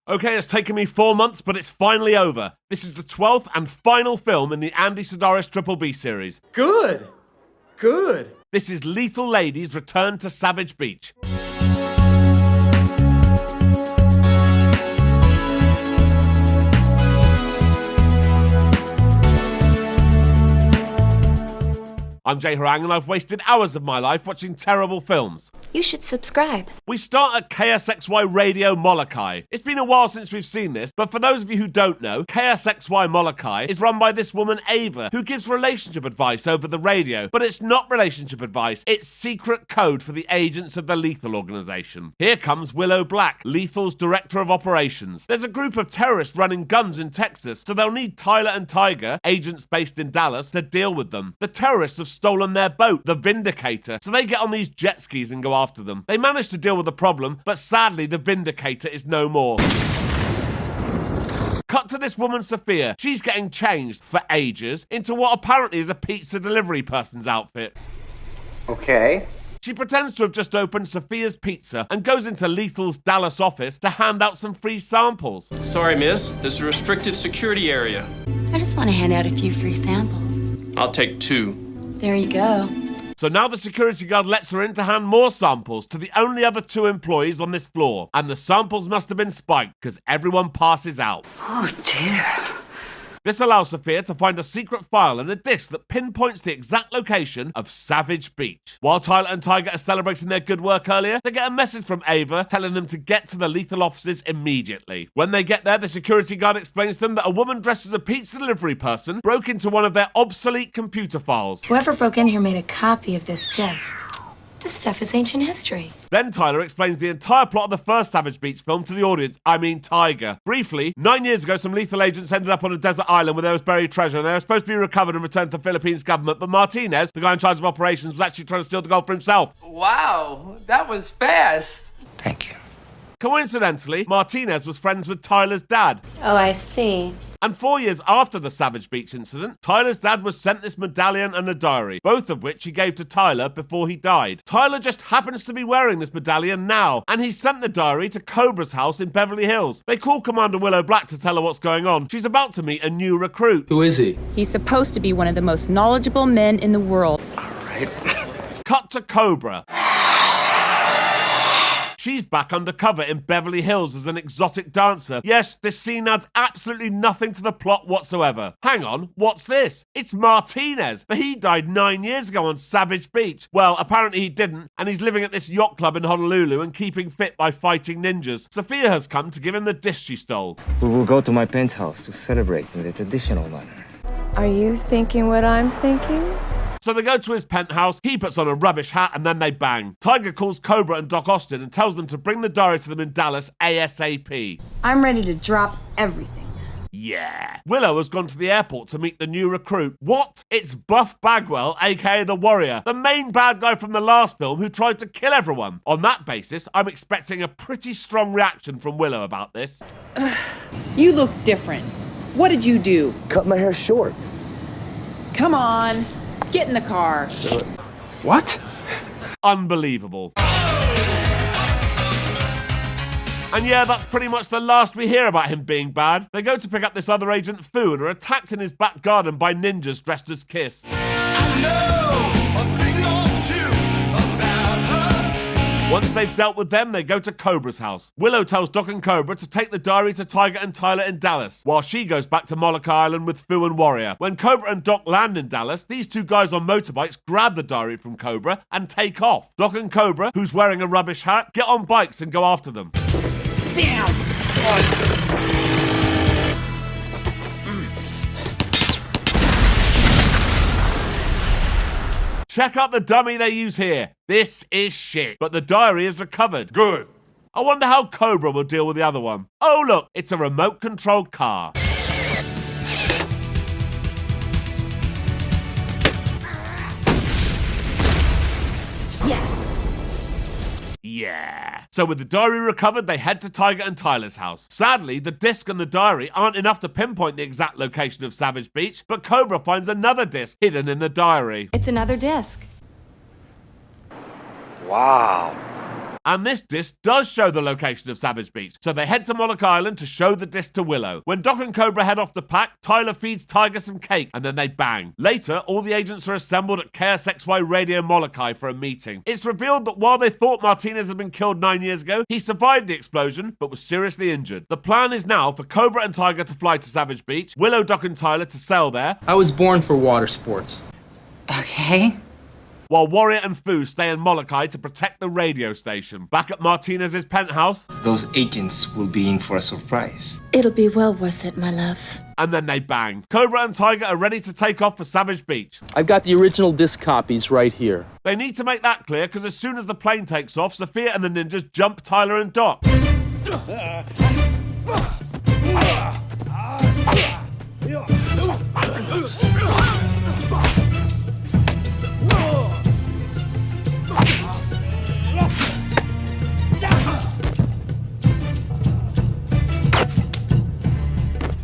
Okay, it's taken me 4 months, but it's finally over. This is the 12th and final film in the Andy Sidaris Triple B series. Good! Good! This is Lethal Lady's Return to Savage Beach. I'm Jay Harangue and I've wasted hours of my life watching terrible films. You should subscribe. We start at KSXY Radio Molokai. It's been a while since we've seen this, but for those of you who don't know, KSXY Molokai is run by this woman Ava, who gives relationship advice over the radio. But it's not relationship advice, it's secret code for the agents of the Lethal organization. Here comes Willow Black, Lethal's director of operations. There's a group of terrorists running guns in Texas, so they'll need Tyler and Tiger, agents based in Dallas, to deal with them. The terrorists have stolen their boat, the Vindicator, so they get on these jet skis and go after them. They manage to deal with the problem, but sadly the Vindicator is no more. Cut to this woman Sophia. She's getting changed, for ages, into what apparently is a pizza delivery person's outfit. Okay. She pretends to have just opened Sophia's Pizza and goes into Lethal's Dallas office to hand out some free samples. Sorry, miss. This is a restricted security area. I just want to hand out a few free samples. I'll take 2. There you go. So now the security guard lets her in to hand more samples to the only other 2 employees on this floor. And the samples must have been spiked because everyone passes out. Oh dear. This allows Sophia to find a secret file and a disc that pinpoints the exact location of Savage Beach. While Tyler and Tiger are celebrating their good work earlier, they get a message from Ava telling them to get to the Lethal offices immediately. When they get there, the security guard explains to them that a woman dressed as a pizza delivery person broke into one of their obsolete computer files. Whoever broke in here made a copy of this disc. This stuff is ancient history. Then Tyler explains the entire plot of the first Savage Beach film to the audience, I mean Tiger. Briefly, 9 years ago, some lethal agents ended up on a desert island where there was buried treasure and they were supposed to be recovered and returned to the Philippines government, but Martinez, the guy in charge of operations, was actually trying to steal the gold for himself. Wow, that was fast. Thank you. Coincidentally, Martinez was friends with Tyler's dad. Oh, I see. And 4 years after the Savage Beach incident, Tyler's dad was sent this medallion and a diary, both of which he gave to Tyler before he died. Tyler just happens to be wearing this medallion now, and he sent the diary to Cobra's house in Beverly Hills. They call Commander Willow Black to tell her what's going on. She's about to meet a new recruit. Who is he? He's supposed to be one of the most knowledgeable men in the world. All right. Cut to Cobra. She's back undercover in Beverly Hills as an exotic dancer. Yes, this scene adds absolutely nothing to the plot whatsoever. Hang on, what's this? It's Martinez, but he died 9 years ago on Savage Beach. Well, apparently he didn't, and he's living at this yacht club in Honolulu and keeping fit by fighting ninjas. Sophia has come to give him the disc she stole. We will go to my penthouse to celebrate in the traditional manner. Are you thinking what I'm thinking? So they go to his penthouse, he puts on a rubbish hat, and then they bang. Tiger calls Cobra and Doc Austin and tells them to bring the diary to them in Dallas ASAP. I'm ready to drop everything. Yeah. Willow has gone to the airport to meet the new recruit. What? It's Buff Bagwell, aka the Warrior, the main bad guy from the last film who tried to kill everyone. On that basis, I'm expecting a pretty strong reaction from Willow about this. You look different. What did you do? Cut my hair short. Come on, get in the car. What? Unbelievable. And yeah, that's pretty much the last we hear about him being bad. They go to pick up this other agent, Fu, and are attacked in his back garden by ninjas dressed as Kiss. Once they've dealt with them, they go to Cobra's house. Willow tells Doc and Cobra to take the diary to Tiger and Tyler in Dallas, while she goes back to Molokai Island with Fu and Warrior. When Cobra and Doc land in Dallas, these 2 guys on motorbikes grab the diary from Cobra and take off. Doc and Cobra, who's wearing a rubbish hat, get on bikes and go after them. Down! Check out the dummy they use here. This is shit. But the diary is recovered. Good. I wonder how Cobra will deal with the other one. Oh look, it's a remote-controlled car. Yes. Yeah. So with the diary recovered, they head to Tiger and Tyler's house. Sadly, the disc and the diary aren't enough to pinpoint the exact location of Savage Beach, but Cobra finds another disc hidden in the diary. It's another disc. Wow. And this disc does show the location of Savage Beach, so they head to Molokai Island to show the disc to Willow. When Doc and Cobra head off the pack, Tyler feeds Tiger some cake, and then they bang. Later, all the agents are assembled at KSXY Radio Molokai for a meeting. It's revealed that while they thought Martinez had been killed 9 years ago, he survived the explosion, but was seriously injured. The plan is now for Cobra and Tiger to fly to Savage Beach, Willow, Doc and Tyler to sail there. I was born for water sports. Okay. While Warrior and Fu stay in Molokai to protect the radio station. Back at Martinez's penthouse, Those agents will be in for a surprise. It'll be well worth it, my love. and then they bang. Cobra and Tiger are ready to take off for Savage Beach. I've got the original disc copies right here. They need to make that clear because as soon as the plane takes off, Sophia and the ninjas jump Tyler and Doc.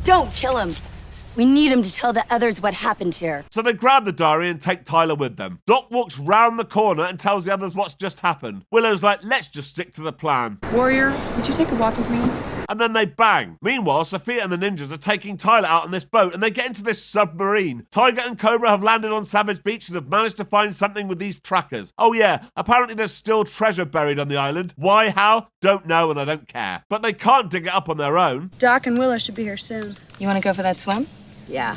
Don't kill him. We need him to tell the others what happened here. So they grab the diary and take Tyler with them. Doc walks round the corner and tells the others what's just happened. Willow's like, let's just stick to the plan. Warrior, would you take a walk with me? And then they bang. Meanwhile, Sophia and the ninjas are taking Tyler out on this boat and they get into this submarine. Tiger and Cobra have landed on Savage Beach and have managed to find something with these trackers. Oh yeah, apparently there's still treasure buried on the island. Why, how? Don't know and I don't care. But they can't dig it up on their own. Doc and Willow should be here soon. You want to go for that swim? Yeah.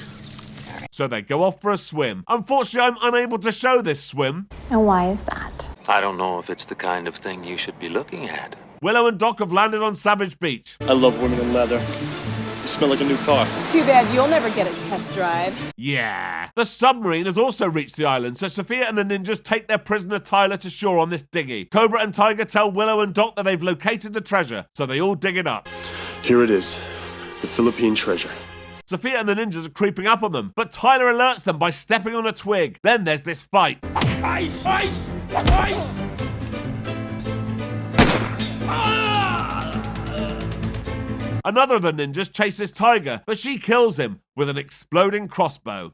So they go off for a swim. Unfortunately, I'm unable to show this swim. And why is that? I don't know if it's the kind of thing you should be looking at. Willow and Doc have landed on Savage Beach. I love women in leather. You smell like a new car. Too bad you'll never get a test drive. Yeah. The submarine has also reached the island, so Sophia and the ninjas take their prisoner Tyler to shore on this dinghy. Cobra and Tiger tell Willow and Doc that they've located the treasure, so they all dig it up. Here it is, the Philippine treasure. Sophia and the ninjas are creeping up on them, but Tyler alerts them by stepping on a twig. Then there's this fight. Ice! Ice! Ice! Another of the ninjas chases Tiger, but she kills him with an exploding crossbow.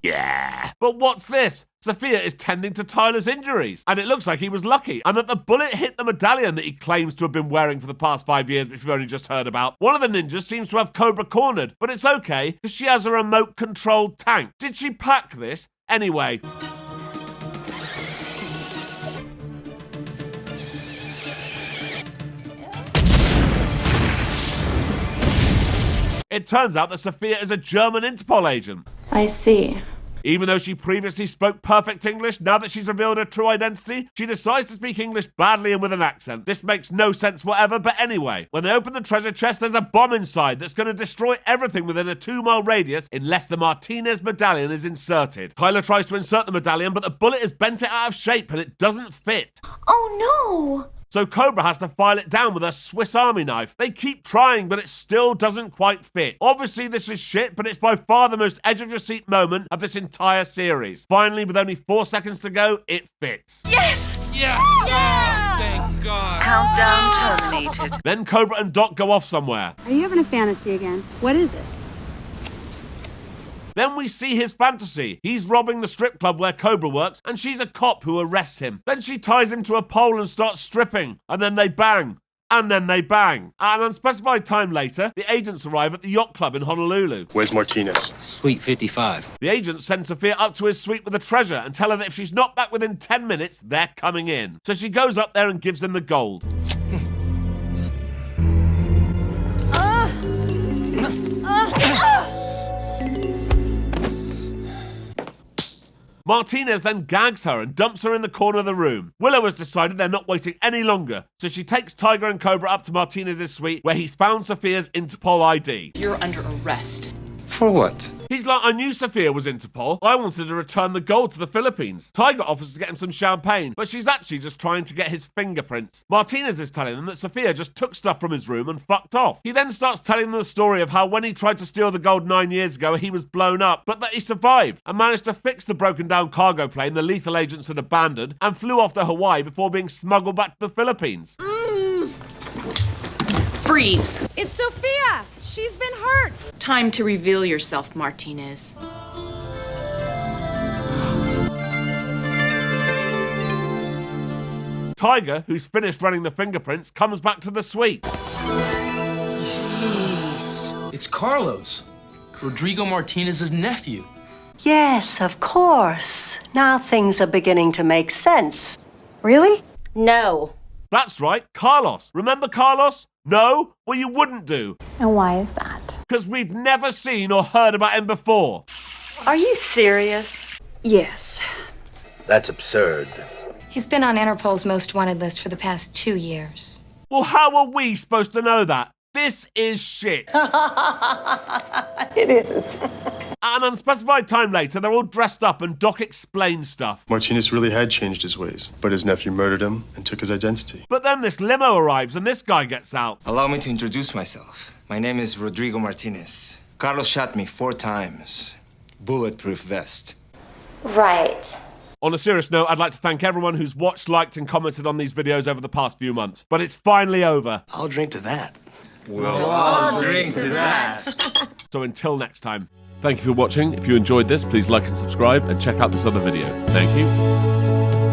Yeah. But what's this? Sophia is tending to Tyler's injuries, and it looks like he was lucky, and that the bullet hit the medallion that he claims to have been wearing for the past 5 years, which we've only just heard about. One of the ninjas seems to have Cobra cornered, but it's okay, because she has a remote-controlled tank. Did she pack this? Anyway. It turns out that Sophia is a German Interpol agent. I see. Even though she previously spoke perfect English, now that she's revealed her true identity, she decides to speak English badly and with an accent. This makes no sense whatever, but anyway. When they open the treasure chest, there's a bomb inside that's going to destroy everything within a 2-mile radius unless the Martinez medallion is inserted. Tyler tries to insert the medallion, but the bullet has bent it out of shape and it doesn't fit. Oh no! So Cobra has to file it down with a Swiss Army knife. They keep trying, but it still doesn't quite fit. Obviously, this is shit, but it's by far the most edge-of-your-seat moment of this entire series. Finally, with only 4 seconds to go, it fits. Yes! Yes! Yeah! Oh, thank God. Countdown terminated. Then Cobra and Doc go off somewhere. Are you having a fantasy again? What is it? Then we see his fantasy. He's robbing the strip club where Cobra works, and she's a cop who arrests him. Then she ties him to a pole and starts stripping. And then they bang. And then they bang. At an unspecified time later, the agents arrive at the yacht club in Honolulu. Where's Martinez? Suite 55. The agents send Sophia up to his suite with the treasure and tell her that if she's not back within 10 minutes, they're coming in. So she goes up there and gives him the gold. Martinez then gags her and dumps her in the corner of the room. Willow has decided they're not waiting any longer, so she takes Tiger and Cobra up to Martinez's suite where he's found Sophia's Interpol ID. You're under arrest. For what? He's like, I knew Sophia was Interpol. I wanted to return the gold to the Philippines. Tiger offers to get him some champagne, but she's actually just trying to get his fingerprints. Martinez is telling them that Sophia just took stuff from his room and fucked off. He then starts telling them the story of how when he tried to steal the gold 9 years ago, he was blown up, but that he survived and managed to fix the broken down cargo plane the lethal agents had abandoned and flew off to Hawaii before being smuggled back to the Philippines. Freeze. It's Sophia! She's been hurt! Time to reveal yourself, Martinez. Tiger, who's finished running the fingerprints, comes back to the suite. It's Carlos, Rodrigo Martinez's nephew. Yes, of course. Now things are beginning to make sense. Really? No. That's right, Carlos. Remember Carlos? No? Well, you wouldn't do. And why is that? Because we've never seen or heard about him before. Are you serious? Yes. That's absurd. He's been on Interpol's most wanted list for the past 2 years. Well, how are we supposed to know that? This is shit. It is. At an unspecified time later, they're all dressed up and Doc explains stuff. Martinez really had changed his ways, but his nephew murdered him and took his identity. But then this limo arrives and this guy gets out. Allow me to introduce myself. My name is Rodrigo Martinez. Carlos shot me 4 times. Bulletproof vest. Right. On a serious note, I'd like to thank everyone who's watched, liked, and commented on these videos over the past few months. But it's finally over. I'll drink to that. We'll all drink to that. So until next time, thank you for watching. If you enjoyed this, please like and subscribe and check out this other video. Thank you.